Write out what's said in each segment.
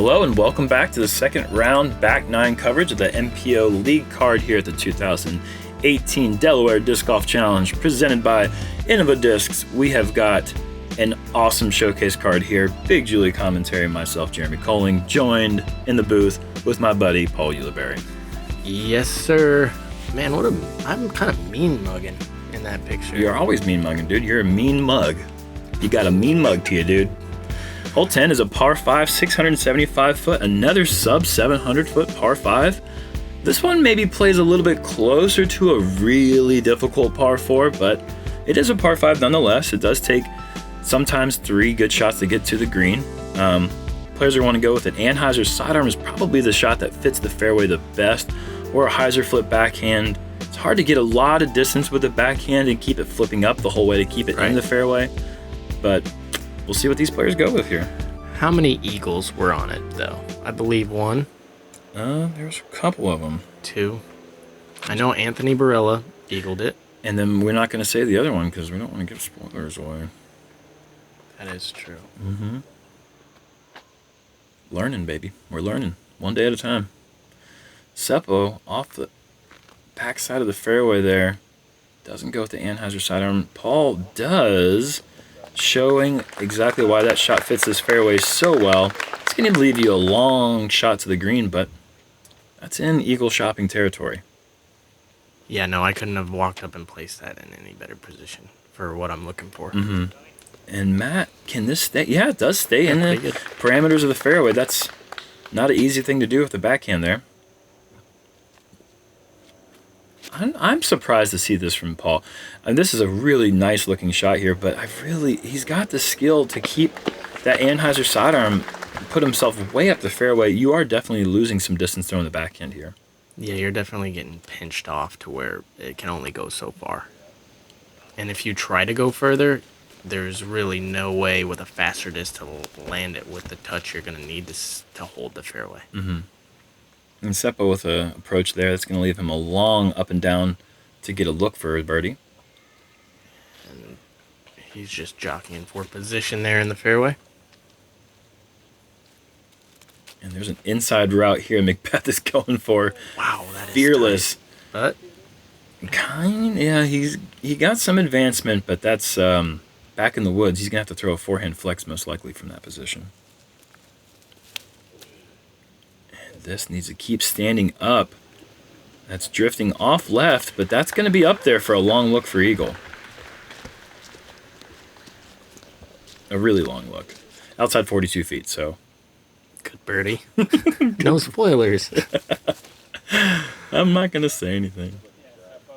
Hello and welcome back to the second round back nine coverage of the MPO League card here at the 2018 Delaware Disc Golf Challenge presented by Innova Discs. We have got an awesome showcase card here. Big Julie commentary, myself, Jeremy Koling, joined in the booth with my buddy, Paul Ulibarri. Yes, sir. Man, I'm kind of mean mugging in that picture. You're always mean mugging, dude. You're a mean mug. You got a mean mug to you, dude. Hole 10 is a par 5, 675 foot, another sub 700 foot par 5. This one maybe plays a little bit closer to a really difficult par 4, but it is a par 5 nonetheless. It does take sometimes 3 good shots to get to the green. Players are going to go with it. Anheuser's sidearm is probably the shot that fits the fairway the best, or a hyzer flip backhand. It's hard to get a lot of distance with the backhand and keep it flipping up the whole way to keep it in the fairway, but we'll see what these players go with here. How many eagles were on it, though? I believe 1. There's a couple of them. 2. I know Anthony Barella eagled it. And then we're not going to say the other one because we don't want to give spoilers away. That is true. Mm-hmm. Learning, baby. We're learning. One day at a time. Seppo, off the backside of the fairway there, doesn't go with the Anheuser sidearm. Paul does, showing exactly why that shot fits this fairway so well. It's going to leave you a long shot to the green, but that's in eagle shopping territory. Yeah, no, I couldn't have walked up and placed that in any better position for what I'm looking for. Mm-hmm. And Matt, can this stay? Yeah, it does stay in the parameters of the fairway. That's not an easy thing to do with the backhand there. I'm surprised to see this from Paul. And this is a really nice looking shot here, but he's got the skill to keep that Anheuser sidearm, put himself way up the fairway. You are definitely losing some distance throwing the backhand here. Yeah, you're definitely getting pinched off to where it can only go so far. And if you try to go further, there's really no way with a faster disc to land it with the touch you're going to need to hold the fairway. Mm-hmm. And Seppo with an approach there, that's going to leave him a long up and down to get a look for a birdie. And he's just jockeying for position there in the fairway. And there's an inside route here McBeth is going for. Wow, that is fearless. Tight. But yeah, he got some advancement, but that's back in the woods. He's going to have to throw a forehand flex most likely from that position. This needs to keep standing up. That's drifting off left, but that's going to be up there for a long look for eagle. A really long look. Outside 42 feet, so. Good birdie. No spoilers. I'm not going to say anything.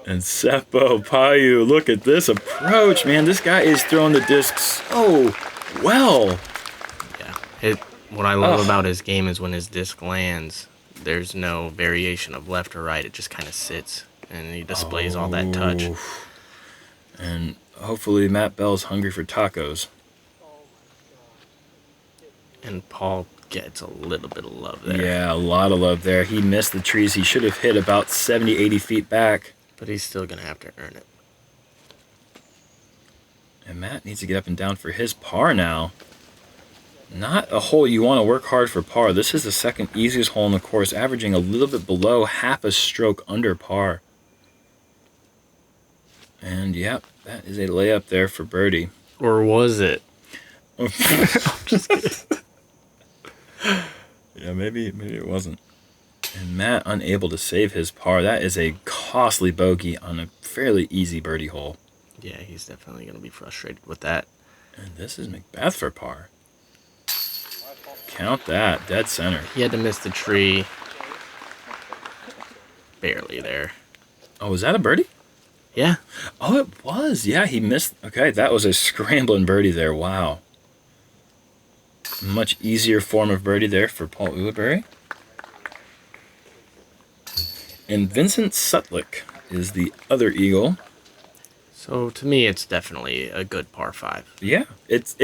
And Seppo Paju, look at this approach, man. This guy is throwing the disc so well. Yeah, what I love about his game is when his disc lands, there's no variation of left or right. It just kind of sits, and he displays all that touch. And hopefully Matt Bell's hungry for tacos. And Paul gets a little bit of love there. Yeah, a lot of love there. He missed the trees. He should have hit about 70, 80 feet back. But he's still going to have to earn it. And Matt needs to get up and down for his par now. Not a hole you want to work hard for par. This is the second easiest hole in the course, averaging a little bit below half a stroke under par. And yep, that is a layup there for birdie. Or was it? I'm just kidding. Yeah, maybe it wasn't. And Matt unable to save his par. That is a costly bogey on a fairly easy birdie hole. Yeah, he's definitely going to be frustrated with that. And this is McBeth for par. Count that, dead center. He had to miss the tree. Barely there. Oh, was that a birdie? Yeah. Oh, it was. Yeah, he missed. Okay, that was a scrambling birdie there. Wow. Much easier form of birdie there for Paul Ulibarri. And Vincent Sutlick is the other eagle. So to me, it's definitely a good par 5. Yeah, it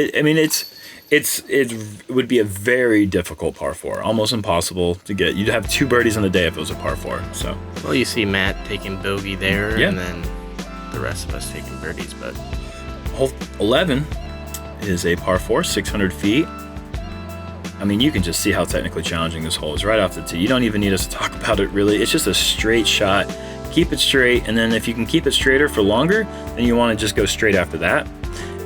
would be a very difficult par 4, almost impossible to get. You'd have 2 birdies on the day if it was a par 4. So. Well, you see Matt taking bogey there, yeah. And then the rest of us taking birdies. But hole 11 is a par 4, 600 feet. I mean, you can just see how technically challenging this hole is right off the tee. You don't even need us to talk about it, really. It's just a straight shot. Keep it straight, and then if you can keep it straighter for longer, then you want to just go straight after that.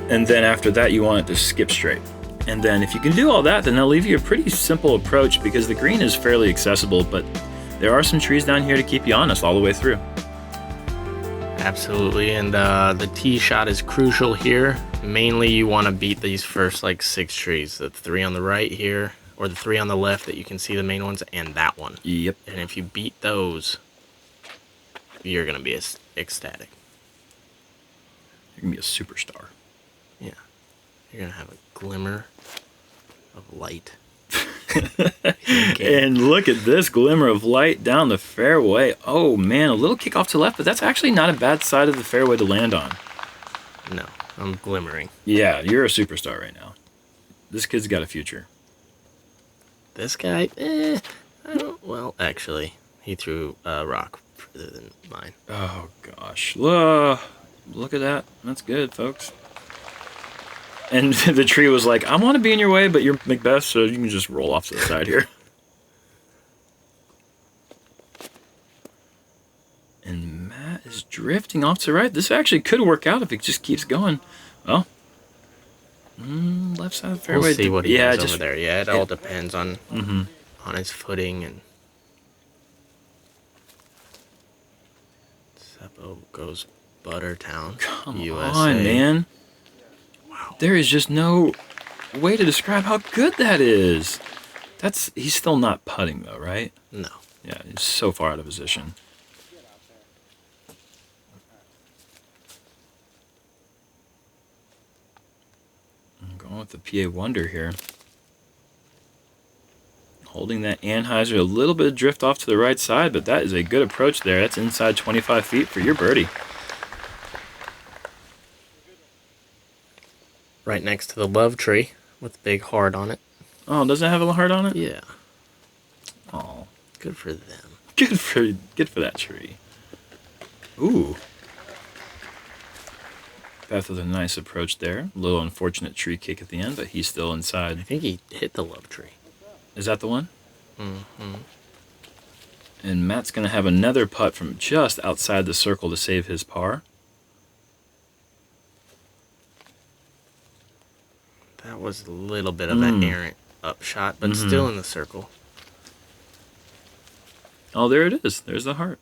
And then after that, you want it to skip straight. And then if you can do all that, then they'll leave you a pretty simple approach because the green is fairly accessible, but there are some trees down here to keep you honest all the way through. Absolutely, and the tee shot is crucial here. Mainly, you want to beat these first like 6 trees, the 3 on the right here, or the 3 on the left that you can see the main ones, and that one. Yep. And if you beat those, you're gonna be ecstatic. You're gonna be a superstar. Yeah, you're gonna have a glimmer of light. And look at this glimmer of light down the fairway. Oh man, a little kick off to the left, but that's actually not a bad side of the fairway to land on. No, I'm glimmering. Yeah, you're a superstar right now. This kid's got a future. This guy, well, actually, he threw a rock further than mine. Oh gosh, look at that. That's good, folks. And the tree was like, I want to be in your way, but you're McBeth, so you can just roll off to the side here. And Matt is drifting off to the right. This actually could work out if it just keeps going. Well, left side of the fairway. We'll see what he has over there. Yeah, it all depends on his footing. And Seppo goes Buttertown, Come USA. on, man. There is just no way to describe how good that is. He's still not putting though, right? No. Yeah, he's so far out of position. I'm going with the PA Wonder here. Holding that Anheuser, a little bit of drift off to the right side, but that is a good approach there. That's inside 25 feet for your birdie. Right next to the love tree with a big heart on it. Oh, does it have a heart on it? Yeah. Oh, Good for them. good for that tree. Ooh. Beth with a nice approach there. A little unfortunate tree kick at the end, but he's still I inside. think he hit the love tree. Is that the one? Mm-hmm. And Matt's going to have another putt from just outside the circle to save his par. That was a little bit of an errant upshot, but still in the circle. Oh, there it is. There's the heart.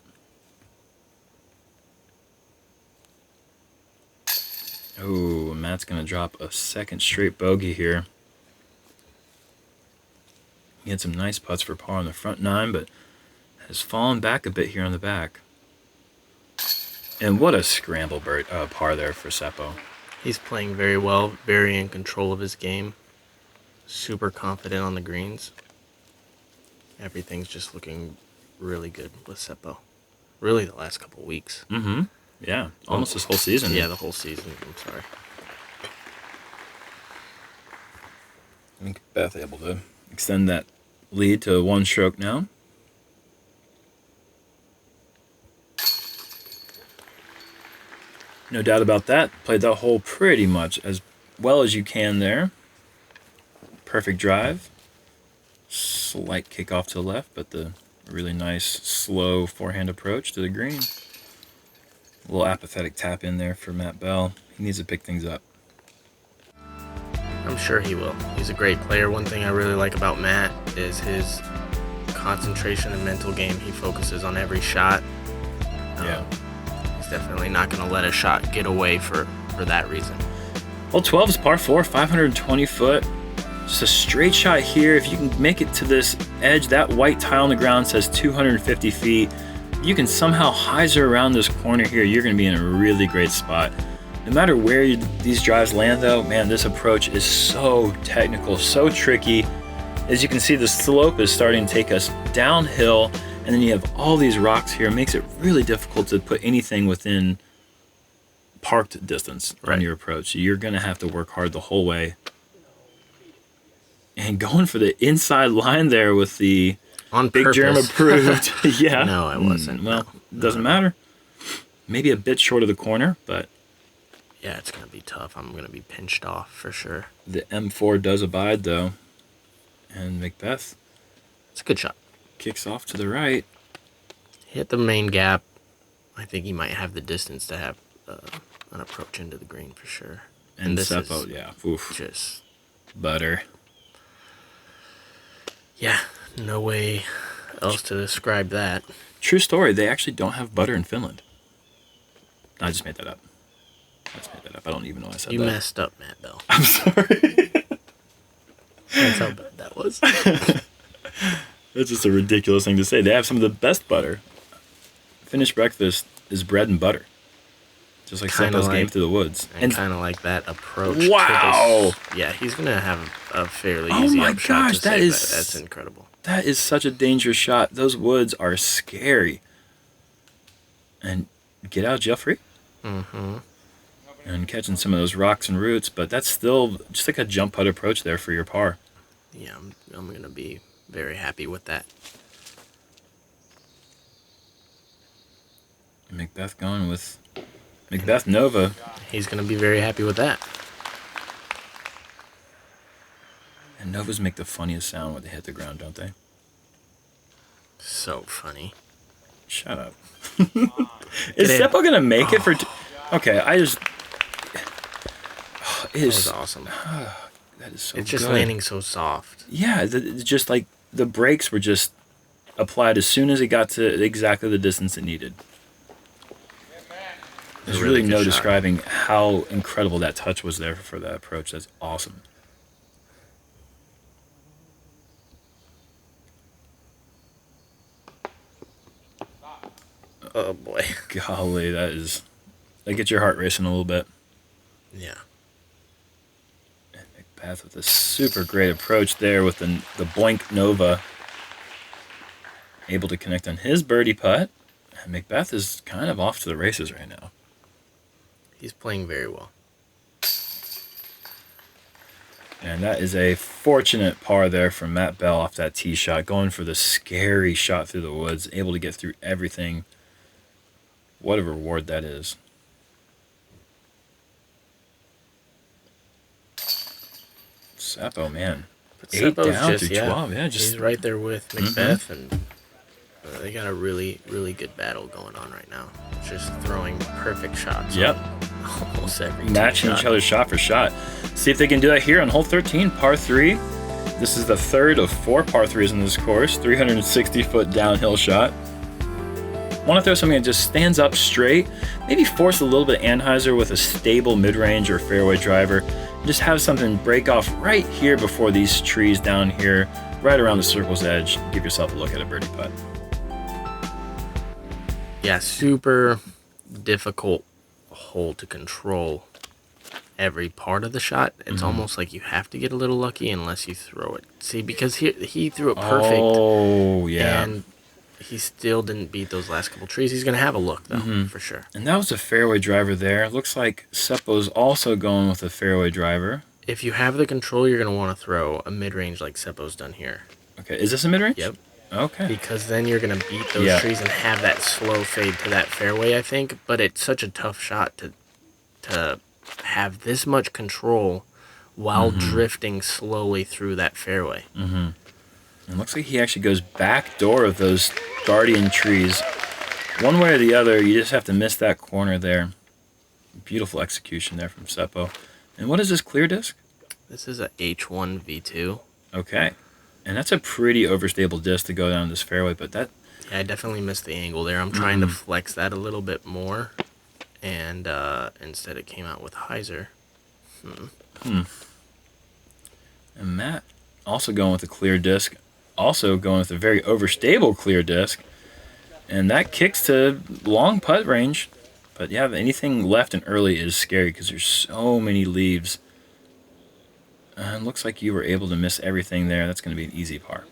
Oh, Matt's going to drop a second straight bogey here. He had some nice putts for par on the front 9, but has fallen back a bit here on the back. And what a scramble par there for Seppo. He's playing very well, very in control of his game. Super confident on the greens. Everything's just looking really good with Seppo. Really the last couple weeks. Mm-hmm. Yeah, almost this whole season. Yeah, the whole season. I'm sorry. I think Beth able to extend that lead to 1 stroke now. No doubt about that. Played that hole pretty much as well as you can there. Perfect drive. Slight kick off to the left, but the really nice, slow forehand approach to the green. A little apathetic tap in there for Matt Bell. He needs to pick things up. I'm sure he will. He's a great player. One thing I really like about Matt is his concentration and mental game. He focuses on every shot. Yeah. He's definitely not going to let a shot get away for that reason. Hole 12 is par 4, 520 foot. Just a straight shot here. If you can make it to this edge, that white tile on the ground says 250 feet. You can somehow hyzer around this corner here. You're going to be in a really great spot. No matter where these drives land though, man, this approach is so technical, so tricky. As you can see, the slope is starting to take us downhill, and then you have all these rocks here. It makes it really difficult to put anything within parked distance on your approach. You're going to have to work hard the whole way. And going for the inside line there with the On Big purpose. Germ approved. Yeah. No, I wasn't. Well, No. doesn't matter. Maybe a bit short of the corner, but Yeah, it's going to be tough. I'm going to be pinched off for sure. the M4 does abide, though. And McBeth It's a good shot. kicks off to the right. Hit the main gap. I think he might have the distance to have an approach into the green for sure. And this Seppo, is yeah. Oof. just Butter. Yeah, no way else to describe that. True story, they actually don't have butter in Finland. I just made that up. I don't even know I said You that. messed up, Matt Bell. I'm sorry. That's how bad that was. That's just a ridiculous thing to say. They have some of the best butter. Finnish breakfast is bread and butter. Just like Seppo's game through the woods. And kind of like that approach. Wow. To this. Yeah, he's going to have a fairly Oh easy my upshot gosh, to save that. That's incredible. That is such a dangerous shot. Those woods are scary. And get out of jail free. Mm-hmm. And catching some of those rocks and roots, but that's still just like a jump putt approach there for your par. Yeah, I'm going to be very happy with that. And McBeth going with McBeth Nova. He's going to be very happy with that. And Novas make the funniest sound when they hit the ground, don't they? So funny. Shut up. Is Seppo going to make it for... Okay, I just... That was awesome. That is so It's just good. landing so soft. Yeah, it's just like the brakes were just applied as soon as it got to exactly the distance it needed. There's really no describing how incredible that touch was there for that approach. That's awesome. Oh boy. Golly, that gets your heart racing a little bit. Yeah. And McBeth with a super great approach there with the Boink Nova. Able to connect on his birdie putt. And McBeth is kind of off to the races right now. He's playing very well. And that is a fortunate par there from Matt Bell off that tee shot. Going for the scary shot through the woods. Able to get through everything. What a reward that is. Seppo, man. But 8 Seppo's down just, through 12. Yeah, just he's right there with McBeth, and they got a really, really good battle going on right now. Just throwing perfect shots. Yep. Almost every matching each other shot for shot. See if they can do that here on hole 13, par 3. This is the third of 4 par 3s in this course. 360-foot downhill shot. Want to throw something that just stands up straight. Maybe force a little bit of Anheuser with a stable mid-range or fairway driver. Just have something break off right here before these trees down here, right around the circle's edge. Give yourself a look at a birdie putt. Yeah, super difficult hole to control every part of the shot. It's almost like you have to get a little lucky unless you throw it. See, because he threw it perfect. Oh, yeah. And he still didn't beat those last couple trees. He's going to have a look, though, for sure. And that was a fairway driver there. Looks like Seppo's also going with a fairway driver. If you have the control, you're going to want to throw a mid-range like Seppo's done here. Okay, is this a mid-range? Yep. Okay. Because then you're going to beat those trees and have that slow fade to that fairway, I think. But it's such a tough shot to have this much control while drifting slowly through that fairway. And it looks like he actually goes back door of those guardian trees. One way or the other, you just have to miss that corner there. Beautiful execution there from Seppo. And what is this clear disc? This is a H1 V2. Okay. And that's a pretty overstable disc to go down this fairway, but that... Yeah, I definitely missed the angle there. I'm trying to flex that a little bit more, and instead it came out with hyzer. And Matt also going with a clear disc, also going with a very overstable clear disc, and that kicks to long putt range. But yeah, anything left and early is scary because there's so many leaves. And looks like you were able to miss everything there. That's going to be an easy par.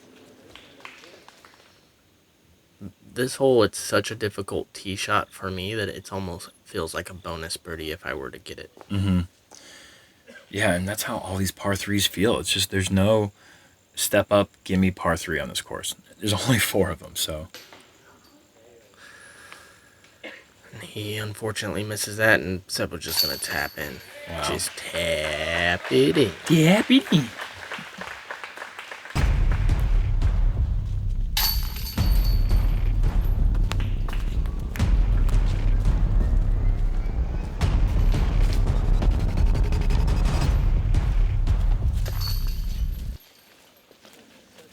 This hole, it's such a difficult tee shot for me that it's almost feels like a bonus birdie if I were to get it. Yeah, and that's how all these par 3s feel. It's just there's no step up, gimme par 3 on this course. There's only 4 of them, so... He unfortunately misses that, and Seppo's just going to tap in. Wow. Just tap it in. Tap it in.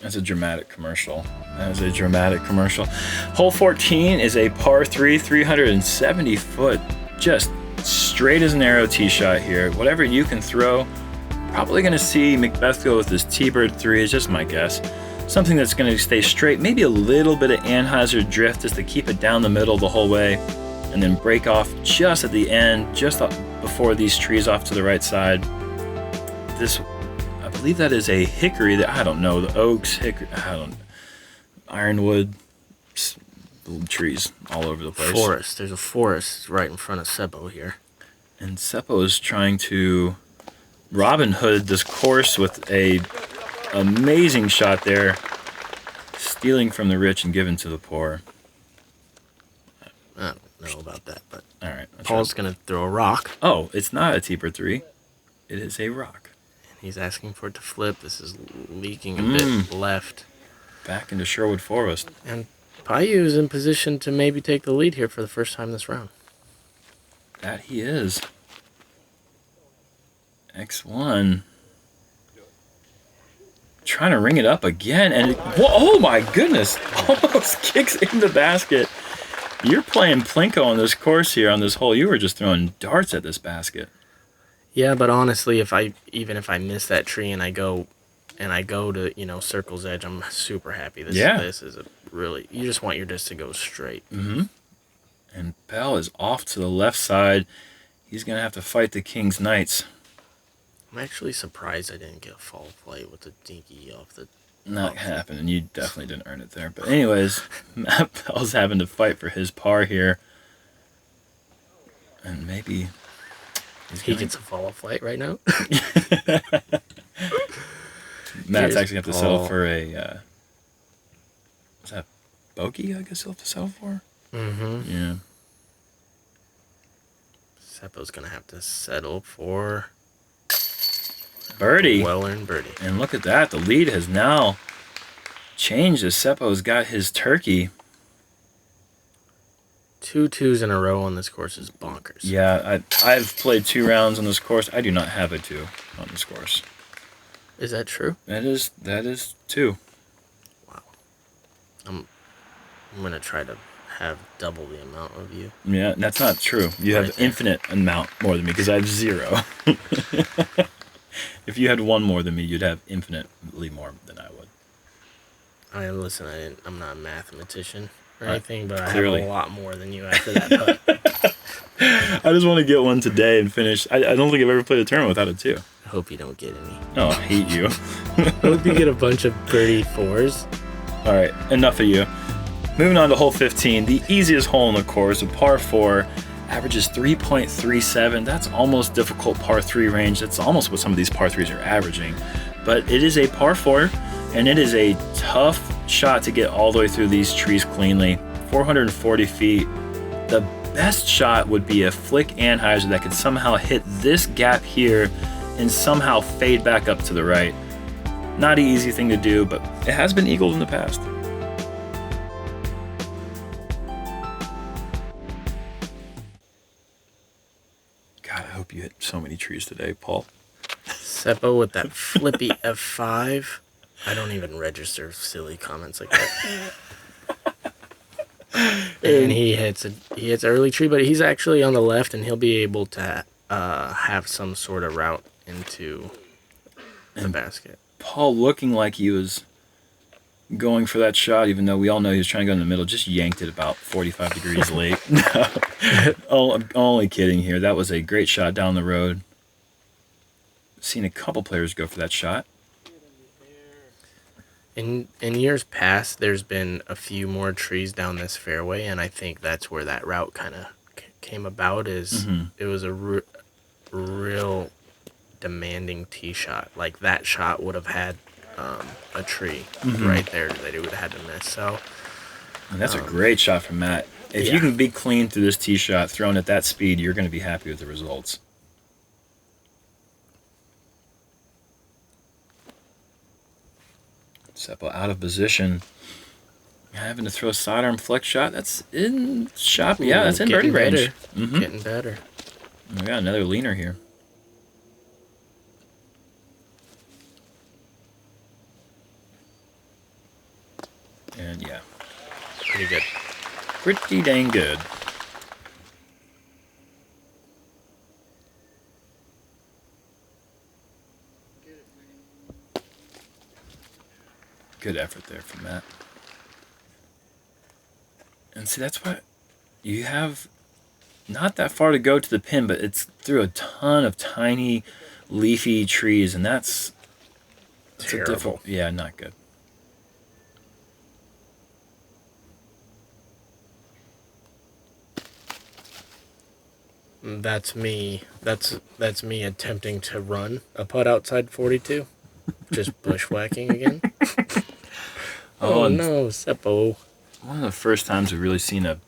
That's a dramatic commercial. That is a dramatic commercial. Hole 14 is a par 3, 370 foot, just straight as an arrow tee shot here. Whatever you can throw, probably going to see McBeth go with this T-Bird 3, is just my guess. Something that's going to stay straight, maybe a little bit of Anheuser drift just to keep it down the middle the whole way, and then break off just at the end, just before these trees off to the right side. This, I believe that is a hickory, that I don't know, the oaks, hickory, ironwood, little trees all over the place. Forest. There's a forest right in front of Seppo here. And Seppo is trying to Robin Hood this course with a amazing shot there, stealing from the rich and giving to the poor. I don't know about that, but all right, Paul's going to throw a rock. Oh, it's not a T-Bird 3. It is a rock. And he's asking for it to flip. This is leaking a bit left. Back into Sherwood Forest. And Paju is in position to maybe take the lead here for the first time this round. That he is. X1. Trying to ring it up again, and oh my goodness, almost kicks in the basket. You're playing Plinko on this course here on this hole. You were just throwing darts at this basket. Yeah, but honestly, even if I miss that tree and I go to circle's edge, I'm super happy. This is a really, you just want your disc to go straight. And Bell is off to the left side. He's gonna have to fight the King's Knights. I'm actually surprised I didn't get a FollowFlight with the dinky off the... Not happening. You definitely didn't earn it there. But anyways, Matt Bell's having to fight for his par here. And maybe... He gets a FollowFlight right now? Matt's actually have to settle for a... is that bogey, I guess he'll have to settle for? Yeah. Seppo's going to have to settle for... birdie. Well-earned birdie. And look at that. The lead has now changed as Seppo's got his turkey. 2 2s in a row on this course is bonkers. Yeah, I've played 2 rounds on this course. I do not have a 2 on this course. Is that true? That is 2. Wow. I'm going to try to have double the amount of you. Yeah, that's not true. You have infinite amount more than me because I have 0. If you had 1 more than me, you'd have infinitely more than I would. Listen, I'm not a mathematician or anything, but Clearly. I have a lot more than you after that putt. I just want to get one today and finish. I don't think I've ever played a tournament without a 2. I hope you don't get any. Oh, I hate you. I hope you get a bunch of birdie 4s. All right, enough of you. Moving on to hole 15, the easiest hole in the course, a par 4, averages 3.37. That's almost difficult par 3 range. That's almost what some of these par 3s are averaging. But it is a par 4, and it is a tough shot to get all the way through these trees cleanly. 440 feet. The best shot would be a flick Anheuser that could somehow hit this gap here and somehow fade back up to the right. Not an easy thing to do, but it has been eagled in the past. God, I hope you hit so many trees today, Paul. Seppo with that flippy F5. I don't even register silly comments like that. And he hits early tree, but he's actually on the left, and he'll be able to have some sort of route into the basket. Paul, looking like he was going for that shot, even though we all know he was trying to go in the middle, just yanked it about 45 degrees late. No, I'm only kidding here. That was a great shot down the road. Seen a couple players go for that shot. In years past, there's been a few more trees down this fairway, and I think that's where that route kind of came about. It was a real demanding tee shot. Like, that shot would have had a tree right there that he would have had to miss. So, and that's a great shot from Matt. If you can be clean through this tee shot, thrown at that speed, you're going to be happy with the results. Seppo out of position. Having to throw a sidearm flex shot. That's in shot. Yeah, that's in birdie range. Getting better. We got another leaner here. And yeah, Pretty good. pretty dang good. Good effort there from Matt. And see, that's what you have not that far to go to the pin, but it's through a ton of tiny leafy trees, and that's Terrible. Yeah, not good. That's me. That's me attempting to run a putt outside 42. Just bushwhacking again. Oh no, Seppo. One of the first times we've really seen a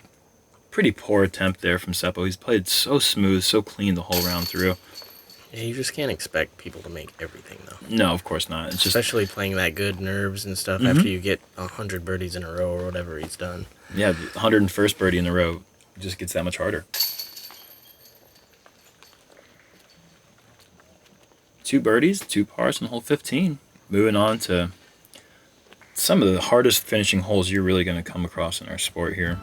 pretty poor attempt there from Seppo. He's played so smooth, so clean the whole round through. Yeah, you just can't expect people to make everything though. No, of course not. It's Especially playing that good nerves and stuff after you get 100 birdies in a row or whatever he's done. Yeah, the 101st birdie in a row just gets that much harder. 2 birdies, 2 pars in hole 15. Moving on to some of the hardest finishing holes you're really going to come across in our sport here.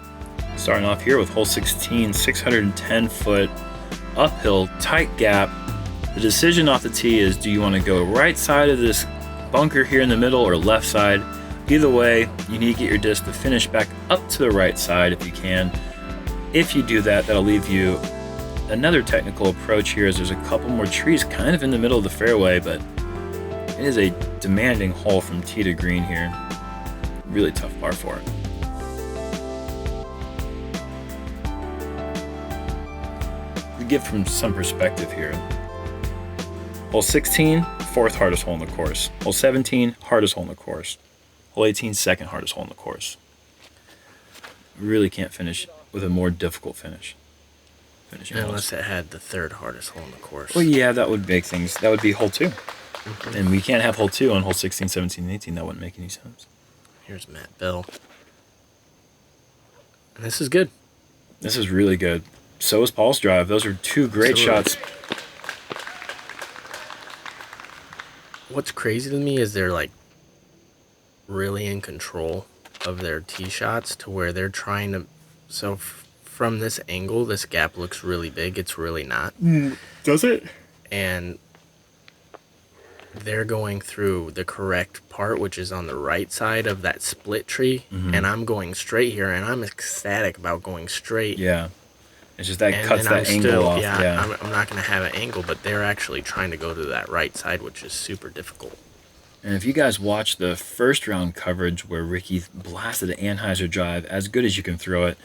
Starting off here with hole 16, 610 foot uphill, tight gap. The decision off the tee is, do you want to go right side of this bunker here in the middle or left side? Either way, you need to get your disc to finish back up to the right side if you can. If you do that, that'll leave you another technical approach here, as there's a couple more trees kind of in the middle of the fairway, but it is a demanding hole from tee to green here. Really tough par for it. To give from some perspective here, hole 16, fourth hardest hole in the course. Hole 17, hardest hole in the course. Hole 18, second hardest hole in the course. Really can't finish with a more difficult finish. Unless it had the third hardest hole in the course. Well, yeah, that would make things. That would be hole 2. And we can't have hole 2 on hole 16, 17, and 18. That wouldn't make any sense. Here's Matt Bell. And this is good. This is really good. So is Paul's drive. Those are 2 great shots. What's crazy to me is they're like really in control of their tee shots to where they're trying to. So from this angle, this gap looks really big. It's really not. Does it? And they're going through the correct part, which is on the right side of that split tree. And I'm going straight here, and I'm ecstatic about going straight. Yeah. It's just that cuts that angle off. Yeah, I'm not going to have an angle, but they're actually trying to go to that right side, which is super difficult. And if you guys watch the first round coverage where Ricky blasted an Anheuser drive as good as you can throw it,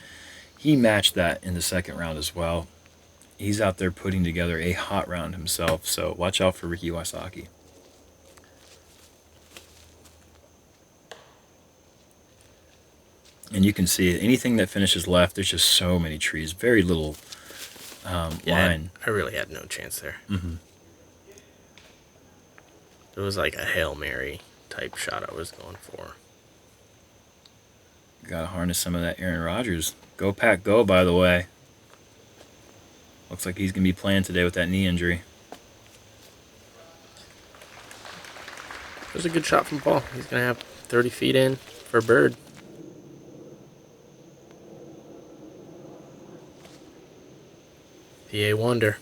he matched that in the second round as well. He's out there putting together a hot round himself, so watch out for Ricky Wysocki. And you can see it. Anything that finishes left, there's just so many trees. Very little line. I really had no chance there. It was like a Hail Mary type shot I was going for. Got to harness some of that Aaron Rodgers. Go Pack Go, by the way. Looks like he's going to be playing today with that knee injury. It was a good shot from Paul. He's going to have 30 feet in for bird. PA Wonder.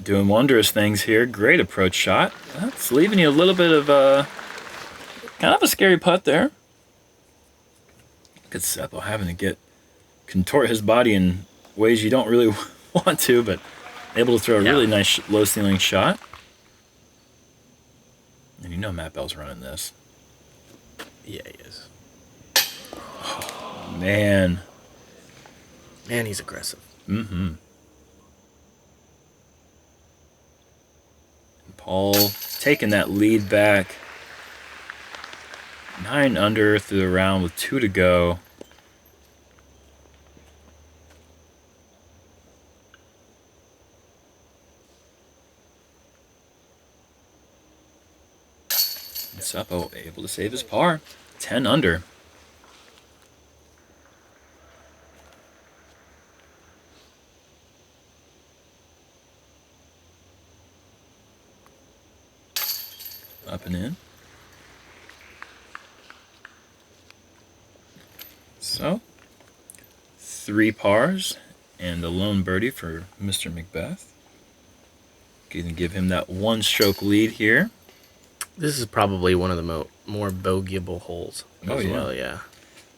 Doing wondrous things here. Great approach shot. That's leaving you a little bit of kind of a scary putt there. Look at Seppo having to contort his body in ways you don't really want to, but able to throw a really nice low ceiling shot. And you know Matt Bell's running this. Yeah, he is. Oh, man. Man, he's aggressive. Paul taking that lead back. 9 under through the round with 2 to go. And Seppo able to save his par. 10 under. Up and in. So, 3 pars and a lone birdie for Mr. McBeth. Gonna give him that 1-stroke lead here. This is probably one of the more bogeyable holes as yeah. well, yeah.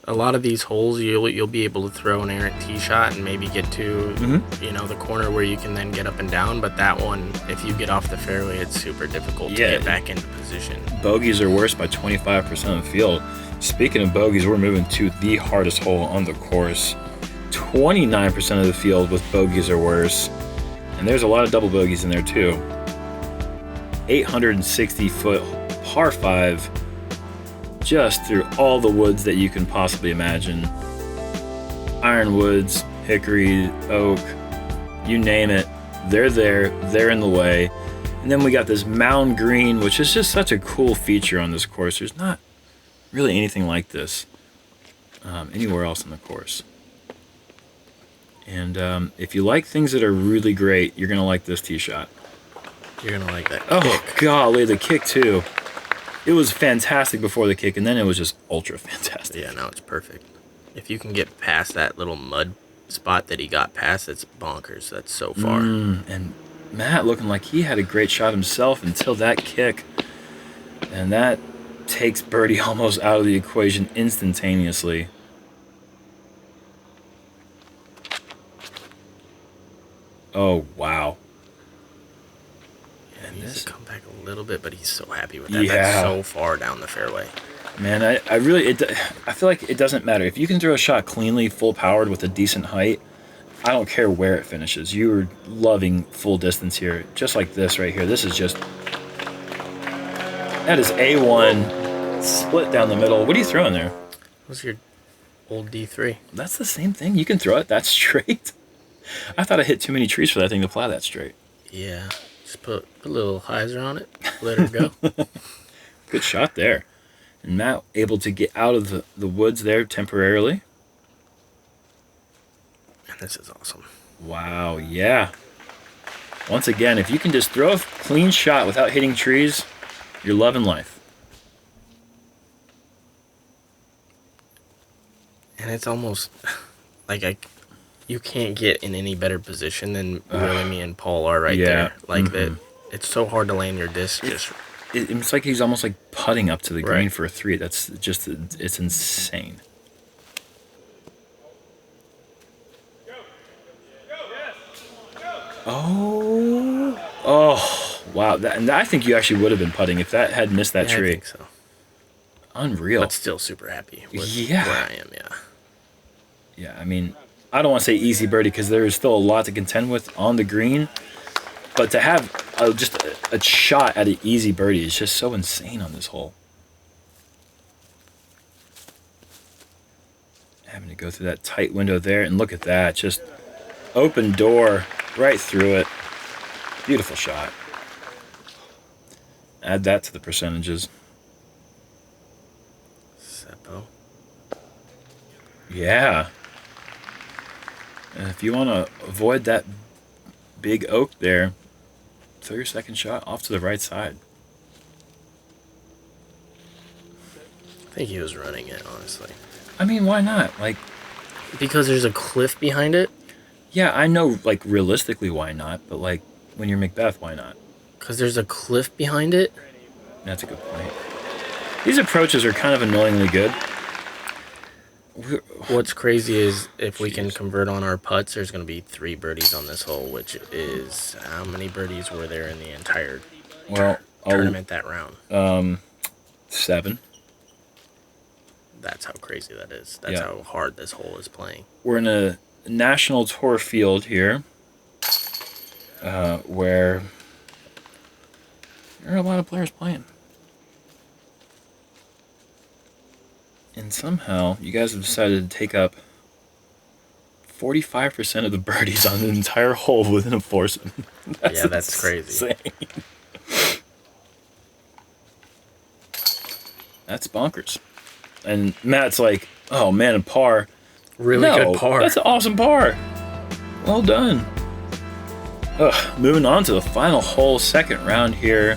A lot of these holes, you'll be able to throw an errant tee shot and maybe get to, the corner where you can then get up and down. But that one, if you get off the fairway, it's super difficult to get back into position. Bogeys are worse by 25% of the field. Speaking of bogeys, we're moving to the hardest hole on the course. 29% of the field with bogeys or worse. And there's a lot of double bogeys in there too. 860-foot par 5, just through all the woods that you can possibly imagine. Ironwoods, hickory, oak, you name it. They're there, they're in the way. And then we got this mound green, which is just such a cool feature on this course. There's not really anything like this anywhere else on the course. And if you like things that are really great, you're going to like this tee shot. You're going to like that kick. Oh, golly, the kick, too. It was fantastic before the kick, and then it was just ultra fantastic. Yeah, now it's perfect. If you can get past that little mud spot that he got past, it's bonkers. That's so far. And Matt looking like he had a great shot himself until that kick. And that takes birdie almost out of the equation instantaneously. Oh, wow. And he needs to come back a little bit, but he's so happy with that. That's so far down the fairway. Man, I feel like it doesn't matter. If you can throw a shot cleanly, full powered with a decent height, I don't care where it finishes. You're loving full distance here. Just like this right here. This is just... That is A1, split down the middle. What are you throwing there? What's your old D3? That's the same thing. You can throw it that straight. I thought I hit too many trees for that thing to fly that straight. Yeah. Just put a little hyzer on it. Let her go. Good shot there. And Matt able to get out of the woods there temporarily. And this is awesome. Wow, yeah. Once again, if you can just throw a clean shot without hitting trees, you're loving life. And it's almost like you can't get in any better position than really me and Paul are there. Like that, it's so hard to land your disc. It's like he's almost like putting up to the green for a 3. That's just, it's insane. Oh, wow. And I think you actually would have been putting if that had missed that tree. I think so. Unreal. But still super happy with where I am, Yeah, I mean, I don't want to say easy birdie because there is still a lot to contend with on the green. But to have just a shot at an easy birdie is just so insane on this hole. Having to go through that tight window there, and look at that. Just open door right through it. Beautiful shot. Add that to the percentages. Seppo. Yeah. And if you want to avoid that big oak there, throw your second shot off to the right side. I think he was running it, honestly. I mean, why not? Like, because there's a cliff behind it? Yeah, I know, like, realistically, why not? But, like, when you're McBeth, why not? Because there's a cliff behind it? That's a good point. These approaches are kind of annoyingly good. What's crazy is if we can convert on our putts, there's going to be 3 birdies on this hole, which is how many birdies were there in the entire tournament that round? 7. That's how crazy that is. That's how hard this hole is playing. We're in a national tour field here, where there are a lot of players playing. And somehow, you guys have decided to take up 45% of the birdies on the entire hole within a foursome. That's crazy. That's bonkers. And Matt's like, oh man, a par. Really good par. That's an awesome par. Well done. Moving on to the final hole, second round here.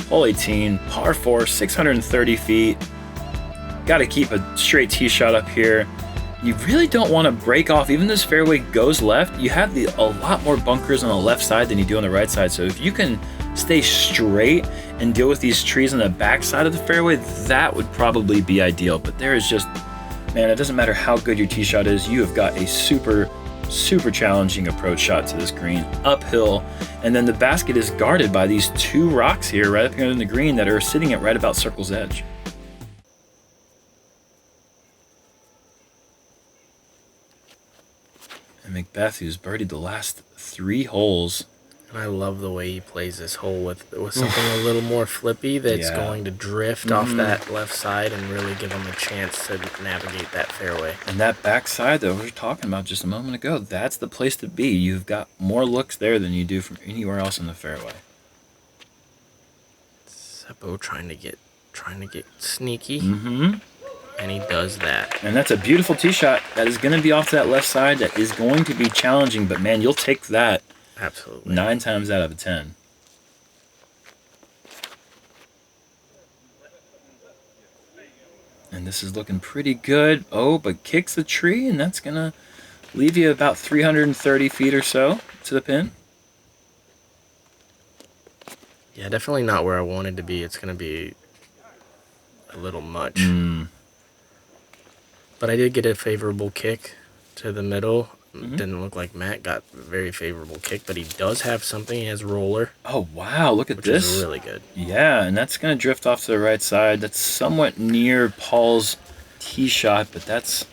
Hole 18, par 4, 630 feet. Got to keep a straight tee shot up here. you really don't want to break off. Even this fairway goes left, you have a lot more bunkers on the left side than you do on the right side. So if you can stay straight and deal with these trees on the back side of the fairway, that would probably be ideal. But there is just, man, it doesn't matter how good your tee shot is, you have got a super challenging approach shot to this green, uphill, and then the basket is guarded by these 2 rocks here right up here in the green that are sitting at right about circle's edge. And McBeth, who's birdied the last 3 holes. And I love the way he plays this hole with something a little more flippy that's going to drift off that left side and really give him a chance to navigate that fairway. And that back side that we were talking about just a moment ago, that's the place to be. You've got more looks there than you do from anywhere else in the fairway. Seppo trying to get sneaky. Mm-hmm. And he does that. And that's a beautiful tee shot. That is going to be off to that left side. That is going to be challenging, but man, you'll take that. Absolutely. 9 times out of 10. And this is looking pretty good. Oh, but kicks the tree, and that's going to leave you about 330 feet or so to the pin. Yeah, definitely not where I wanted to be. It's going to be a little much. But I did get a favorable kick to the middle. Didn't look like Matt got a very favorable kick, but he does have something. He has roller. Oh, wow. Look at this. Which is really good. Yeah, and that's going to drift off to the right side. That's somewhat near Paul's tee shot, but that's...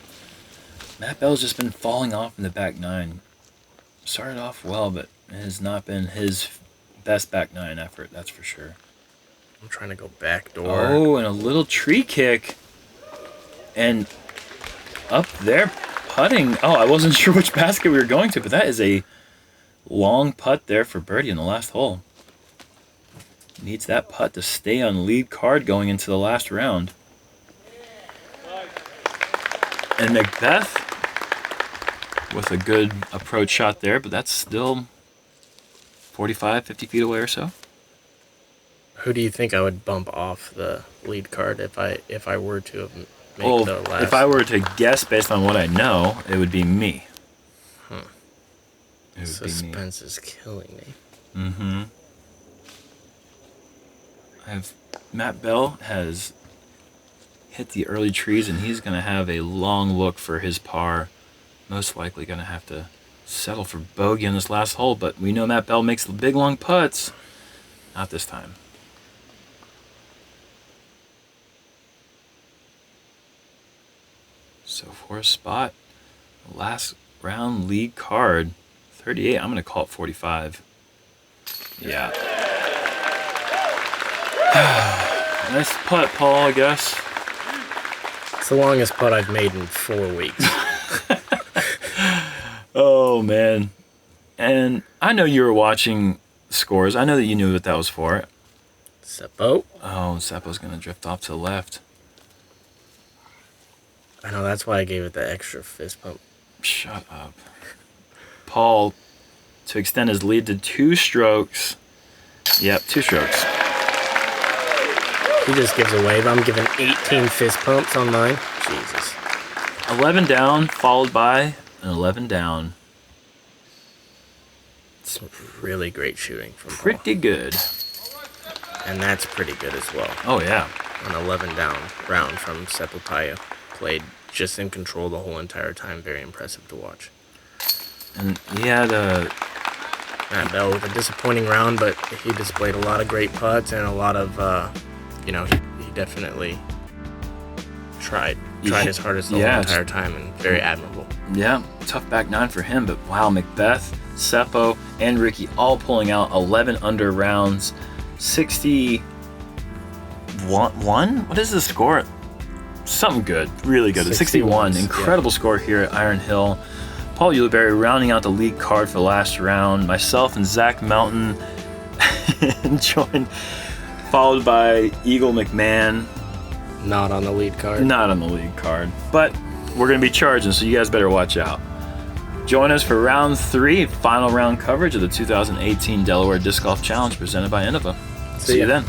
Matt Bell's just been falling off in the back 9. Started off well, but it has not been his best back 9 effort, that's for sure. I'm trying to go back door. Oh, and a little tree kick. And up there... putting. Oh, I wasn't sure which basket we were going to, but that is a long putt there for birdie in the last hole. Needs that putt to stay on lead card going into the last round. And McBeth with a good approach shot there, but that's still 45, 50 feet away or so. Who do you think I would bump off the lead card if I were to have made the last? If I were to guess based on what I know, it would be me. Suspense is killing me. Mm-hmm. Matt Bell has hit the early trees, and he's going to have a long look for his par. Most likely going to have to settle for bogey on this last hole, but we know Matt Bell makes the big long putts. Not this time. So for a spot, last round lead card, 38. I'm going to call it 45. Yeah. Nice putt, Paul, I guess. It's the longest putt I've made in 4 weeks. Oh, man. And I know you were watching scores. I know that you knew what that was for. Seppo. Oh, Seppo's going to drift off to the left. I know, that's why I gave it the extra fist pump. Shut up. Paul, to extend his lead to 2 strokes. Yep, 2 strokes. He just gives a wave. I'm giving 18 fist pumps on mine. Jesus. 11 down, followed by an 11 down. It's really great shooting from Paul. Pretty good. And that's pretty good as well. Oh, yeah. An 11 down round from Seppo Paju. Played just in control the whole entire time. Very impressive to watch. And he had Matt Bell with a disappointing round, but he displayed a lot of great putts and a lot of, he definitely tried his hardest the whole entire time, and very admirable. Yeah, tough back 9 for him, but wow, McBeth, Seppo, and Ricky all pulling out 11 under rounds. 61? What is the score? Something good, really good. 61. Incredible score here at Iron Hill. Paul Ulibarri rounding out the lead card for the last round. Myself and Zach Mountain joined, followed by Eagle McMahon. Not on the lead card. Not on the lead card. But we're going to be charging, so you guys better watch out. Join us for round 3, final round coverage of the 2018 Delaware Disc Golf Challenge presented by Innova. See you then.